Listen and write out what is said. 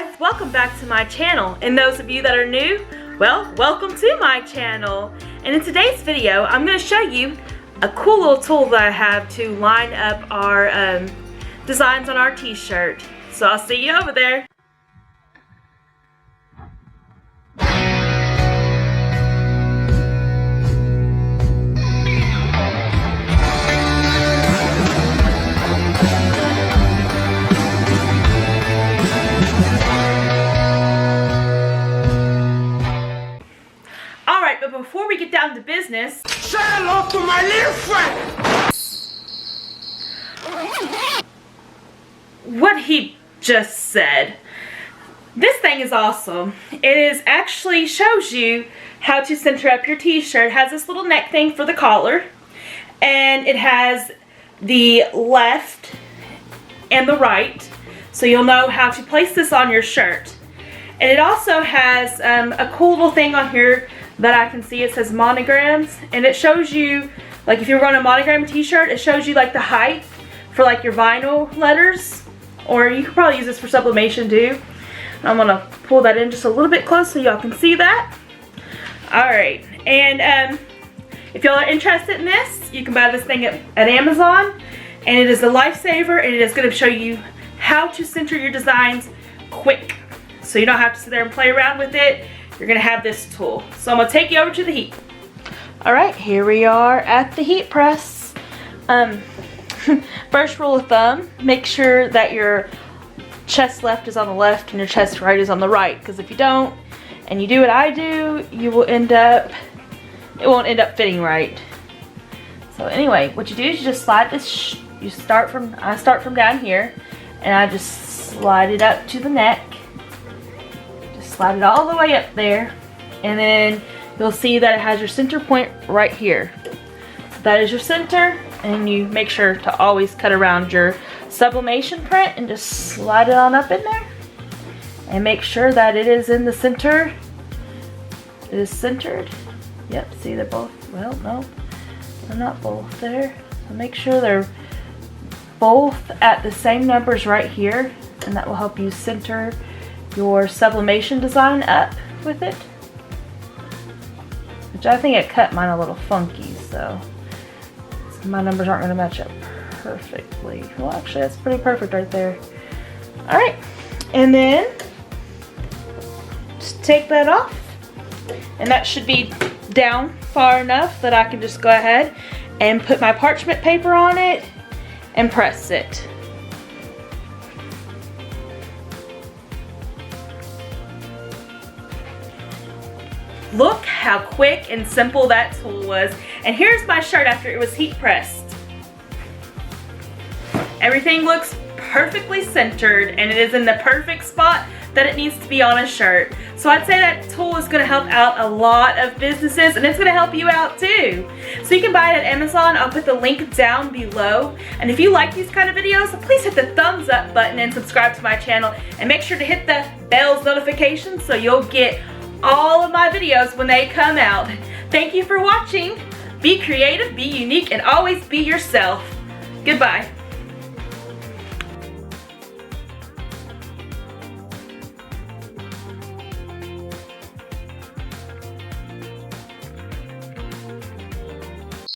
guys, welcome back to my channel. And those of you that are new, well, welcome to my channel. And in today's video, I'm going to show you a cool little tool that I have to line up our designs on our t-shirt. So I'll see you over there. Alright, but before we get down to business, say hello to my little friend! What he just said. This thing is awesome. It actually shows you how to center up your t-shirt. It has this little neck thing for the collar, and it has the left and the right, so you'll know how to place this on your shirt. And it also has a cool little thing on here that I can see. It says monograms, and it shows you, like if you're going to monogram a t-shirt, it shows you like the height for like your vinyl letters, or you could probably use this for sublimation too. I'm gonna pull that in just a little bit close so y'all can see that. Alright, and if y'all are interested in this, you can buy this thing at Amazon, and it is a lifesaver, and it is going to show you how to center your designs quick, so you don't have to sit there and play around with it. You're going to have this tool. So I'm going to take you over to the heat. Alright, here we are at the heat press. First rule of thumb, make sure that your chest left is on the left and your chest right is on the right, because if you don't and you do what I do, you will it won't end up fitting right. So anyway, what you do is you just slide this, I start from down here, and I just slide it up to the neck. Slide it all the way up there, and then you'll see that it has your center point right here. So that is your center, and you make sure to always cut around your sublimation print and just slide it on up in there and make sure that it is in the center. It is centered. Yep, see they're both, well, no, they're not both there. So make sure they're both at the same numbers right here, and that will help you center your sublimation design up with it. Which I think it cut mine a little funky, so my numbers aren't going to match up perfectly. Well, actually that's pretty perfect right there. Alright, and then just take that off, and that should be down far enough that I can just go ahead and put my parchment paper on it and press it. Look how quick and simple that tool was. And here's my shirt after it was heat pressed. Everything looks perfectly centered, and it is in the perfect spot that it needs to be on a shirt. So I'd say that tool is going to help out a lot of businesses, and it's going to help you out too. So you can buy it at Amazon. I'll put the link down below. And if you like these kind of videos, please hit the thumbs up button and subscribe to my channel, and make sure to hit the bell's notification so you'll get all of my videos when they come out. Thank you for watching. Be creative, be unique, and always be yourself. Goodbye.